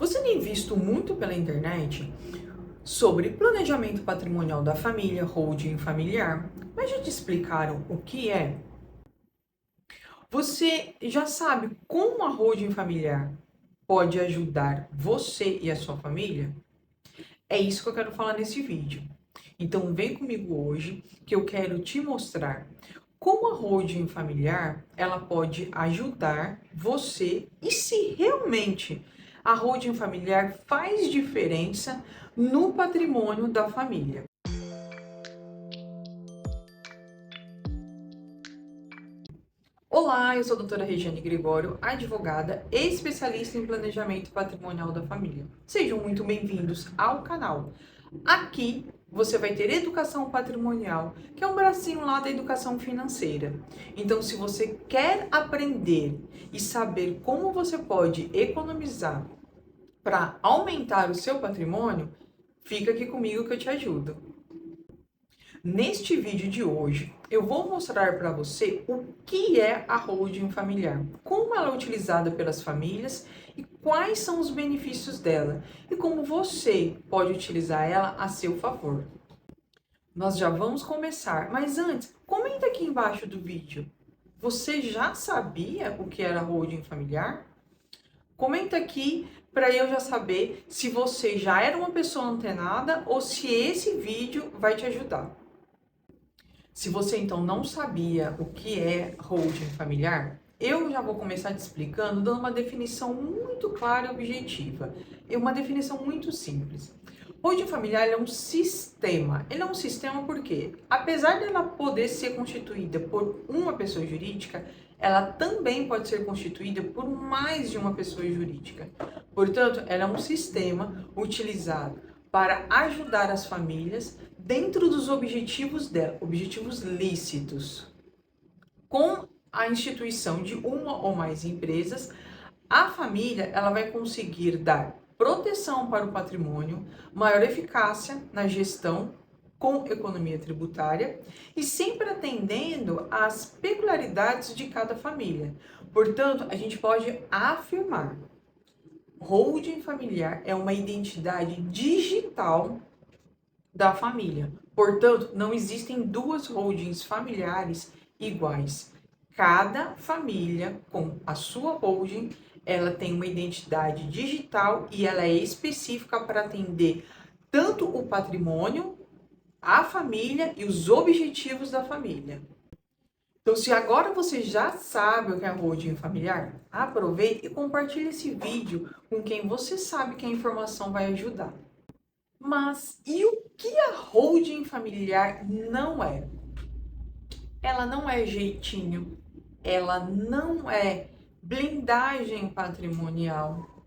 Você tem visto muito pela internet sobre planejamento patrimonial da família, holding familiar, mas já te explicaram o que é? Você já sabe como a holding familiar pode ajudar você e a sua família? É isso que eu quero falar nesse vídeo. Então vem comigo hoje que eu quero te mostrar como a holding familiar ela pode ajudar você e se realmente a holding familiar faz diferença no patrimônio da família. Olá, eu sou a doutora Regiane Gregório, advogada e especialista em planejamento patrimonial da família. Sejam muito bem-vindos ao canal. Aqui você vai ter educação patrimonial, que é um bracinho lá da educação financeira. Então, se você quer aprender e saber como você pode economizar para aumentar o seu patrimônio, fica aqui comigo que eu te ajudo. Neste vídeo de hoje, eu vou mostrar para você o que é a holding familiar, como ela é utilizada pelas famílias e quais são os benefícios dela e como você pode utilizar ela a seu favor. Nós já vamos começar, mas antes, comenta aqui embaixo do vídeo. Você já sabia o que era holding familiar? Comenta aqui para eu já saber se você já era uma pessoa antenada ou se esse vídeo vai te ajudar. Se você então não sabia o que é holding familiar, eu já vou começar te explicando, dando uma definição muito clara e objetiva. É uma definição muito simples. Holding familiar é um sistema. Ele é um sistema porque, apesar dela poder ser constituída por uma pessoa jurídica, ela também pode ser constituída por mais de uma pessoa jurídica. Portanto, ela é um sistema utilizado para ajudar as famílias dentro dos objetivos dela, objetivos lícitos. Com a instituição de uma ou mais empresas, a família ela vai conseguir dar proteção para o patrimônio, maior eficácia na gestão com economia tributária e sempre atendendo às peculiaridades de cada família. Portanto, a gente pode afirmar: holding familiar é uma identidade digital da família. Portanto, não existem duas holdings familiares iguais. Cada família com a sua holding, ela tem uma identidade digital e ela é específica para atender tanto o patrimônio, a família e os objetivos da família. Então, se agora você já sabe o que é a holding familiar, aproveite e compartilhe esse vídeo com quem você sabe que a informação vai ajudar. Mas e o que a holding familiar não é? Ela não é jeitinho, ela não é blindagem patrimonial,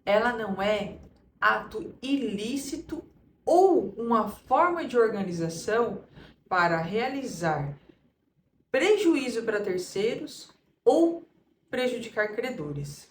ela não é ato ilícito ou uma forma de organização para realizar prejuízo para terceiros ou prejudicar credores.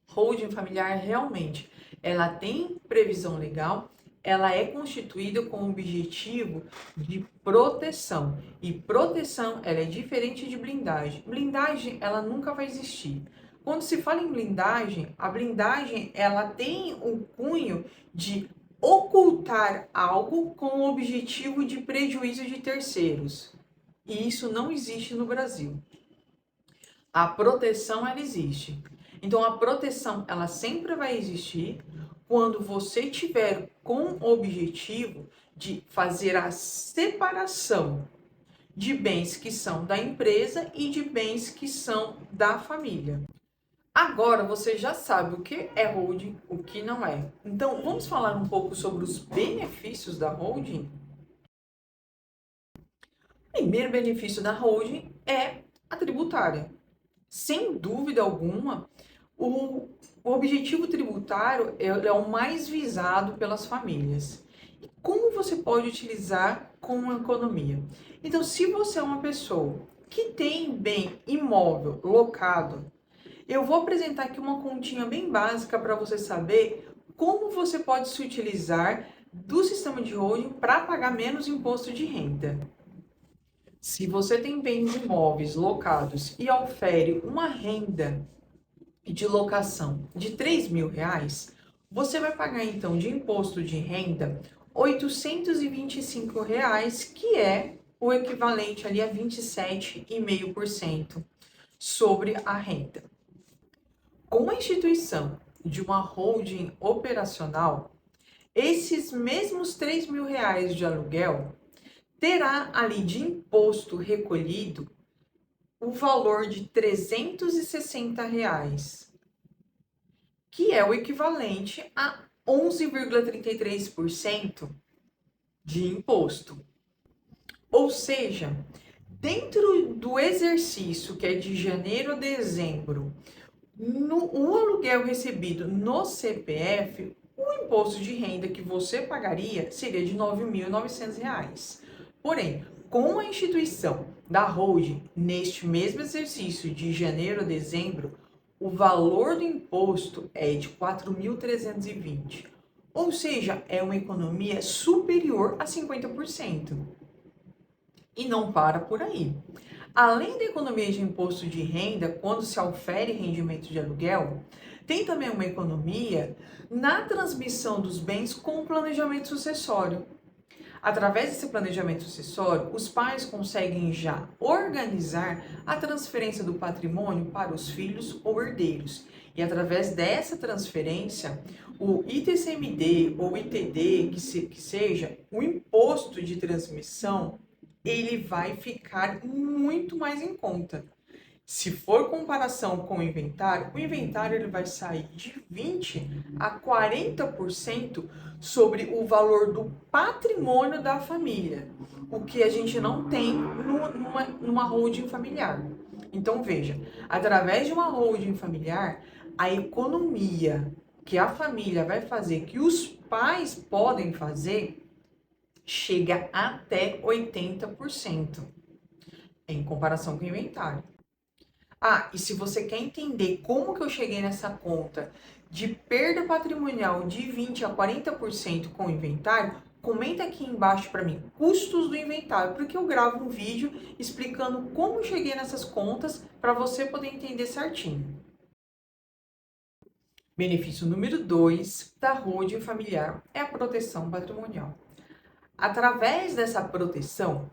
Holding familiar realmente, ela tem previsão legal, ela é constituída com o objetivo de proteção. E proteção, ela é diferente de blindagem. Blindagem, ela nunca vai existir. Quando se fala em blindagem, a blindagem, ela tem o cunho de ocultar algo com o objetivo de prejuízo de terceiros. E isso não existe no Brasil. A proteção, ela existe. Então, a proteção, ela sempre vai existir quando você tiver com o objetivo de fazer a separação de bens que são da empresa e de bens que são da família. Agora, você já sabe o que é holding, o que não é. Então, vamos falar um pouco sobre os benefícios da holding? O primeiro benefício da holding é a tributária. Sem dúvida alguma, o objetivo tributário é o mais visado pelas famílias. E como você pode utilizar com a economia? Então, se você é uma pessoa que tem bem imóvel locado, eu vou apresentar aqui uma continha bem básica para você saber como você pode se utilizar do sistema de holding para pagar menos imposto de renda. Se você tem bens imóveis locados e ofere uma renda de locação de R$ 3.000, você vai pagar então de imposto de renda R$ 825, que é o equivalente ali a 27,5% sobre a renda. Com a instituição de uma holding operacional, esses mesmos R$ 3.000 de aluguel terá ali de imposto recolhido o valor de R$ 360, que é o equivalente a 11,33% de imposto. Ou seja, dentro do exercício que é de janeiro a dezembro, o aluguel recebido no CPF, o imposto de renda que você pagaria seria de R$ 9.900. Porém, com a instituição da holding, neste mesmo exercício de janeiro a dezembro, o valor do imposto é de R$ 4.320. Ou seja, é uma economia superior a 50%. E não para por aí. Além da economia de imposto de renda, quando se aufere rendimento de aluguel, tem também uma economia na transmissão dos bens com o planejamento sucessório. Através desse planejamento sucessório, os pais conseguem já organizar a transferência do patrimônio para os filhos ou herdeiros. E através dessa transferência, o ITCMD ou ITD, que seja, o imposto de transmissão, ele vai ficar muito mais em conta. Se for comparação com o inventário ele vai sair de 20% a 40% sobre o valor do patrimônio da família, o que a gente não tem numa holding familiar. Então veja, através de uma holding familiar, a economia que a família vai fazer, que os pais podem fazer, chega até 80% em comparação com o inventário. E se você quer entender como que eu cheguei nessa conta de perda patrimonial de 20% a 40% com o inventário, comenta aqui embaixo para mim, custos do inventário, porque eu gravo um vídeo explicando como eu cheguei nessas contas para você poder entender certinho. Benefício número 2 da holding familiar é a proteção patrimonial. Através dessa proteção,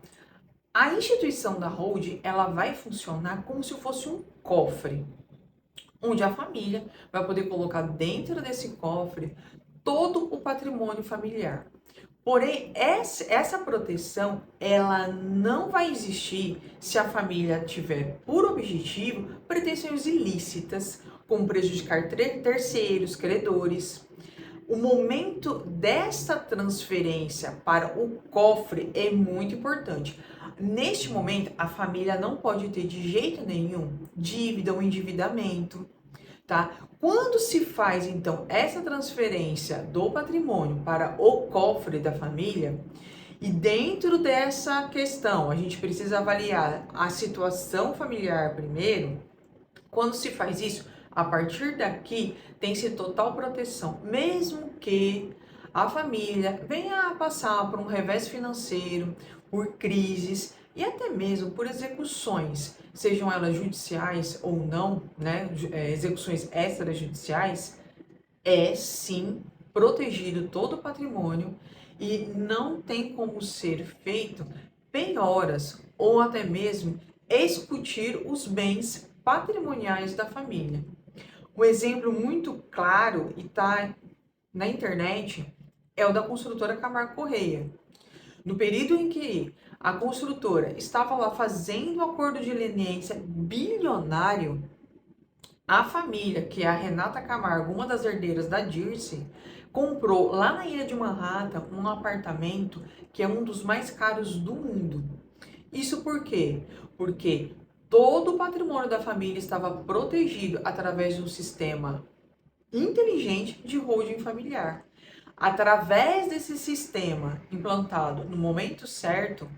a instituição da holding, ela vai funcionar como se fosse um cofre, onde a família vai poder colocar dentro desse cofre todo o patrimônio familiar. Porém, essa proteção, ela não vai existir se a família tiver por objetivo pretensões ilícitas, como prejudicar terceiros, credores. O momento desta transferência para o cofre é muito importante. Neste momento, a família não pode ter de jeito nenhum dívida ou endividamento, tá? Quando se faz, então, essa transferência do patrimônio para o cofre da família, e dentro dessa questão, a gente precisa avaliar a situação familiar primeiro. Quando se faz isso, a partir daqui, tem-se total proteção, mesmo que a família venha a passar por um revés financeiro, por crises e até mesmo por execuções, sejam elas judiciais ou não, né? Execuções extrajudiciais, é sim protegido todo o patrimônio e não tem como ser feito penhoras ou até mesmo excutir os bens patrimoniais da família. Um exemplo muito claro e está na internet é o da construtora Camargo Correia. No período em que a construtora estava lá fazendo um acordo de leniência bilionário, a família, que é a Renata Camargo, uma das herdeiras da Dirce, comprou lá na Ilha de Manhattan um apartamento que é um dos mais caros do mundo. Isso por quê? Porque todo o patrimônio da família estava protegido através de um sistema inteligente de holding familiar. Através desse sistema implantado no momento certo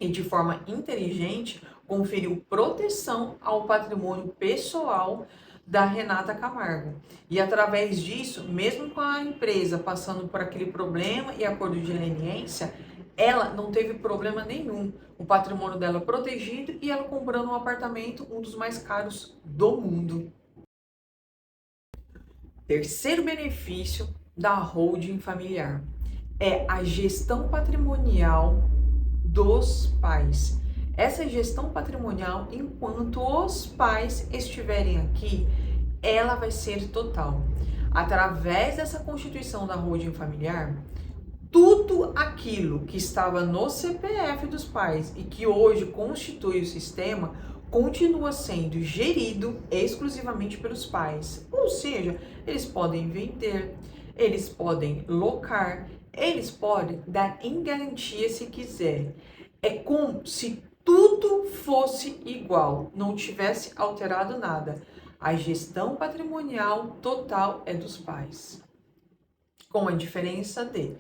e de forma inteligente, conferiu proteção ao patrimônio pessoal da Renata Camargo. E através disso, mesmo com a empresa passando por aquele problema e acordo de leniência, ela não teve problema nenhum. O patrimônio dela protegido e ela comprando um apartamento, um dos mais caros do mundo. Terceiro benefício da holding familiar é a gestão patrimonial dos pais. Essa gestão patrimonial, enquanto os pais estiverem aqui, ela vai ser total. Através dessa constituição da holding familiar, tudo aquilo que estava no CPF dos pais e que hoje constitui o sistema continua sendo gerido exclusivamente pelos pais. Ou seja, eles podem vender, eles podem locar, eles podem dar em garantia se quiser. É como se tudo fosse igual, não tivesse alterado nada. A gestão patrimonial total é dos pais. Com a diferença de,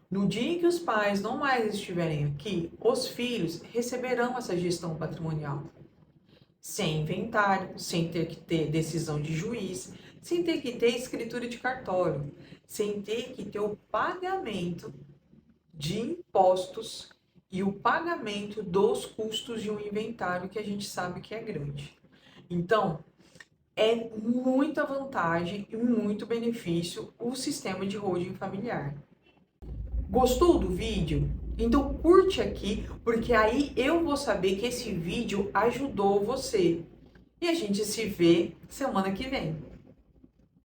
no dia em que os pais não mais estiverem aqui, os filhos receberão essa gestão patrimonial. Sem inventário, sem ter que ter decisão de juiz, sem ter que ter escritura de cartório, sem ter que ter o pagamento de impostos e o pagamento dos custos de um inventário que a gente sabe que é grande. Então, é muita vantagem e muito benefício o sistema de holding familiar. Gostou do vídeo? Então curte aqui, porque aí eu vou saber que esse vídeo ajudou você. E a gente se vê semana que vem.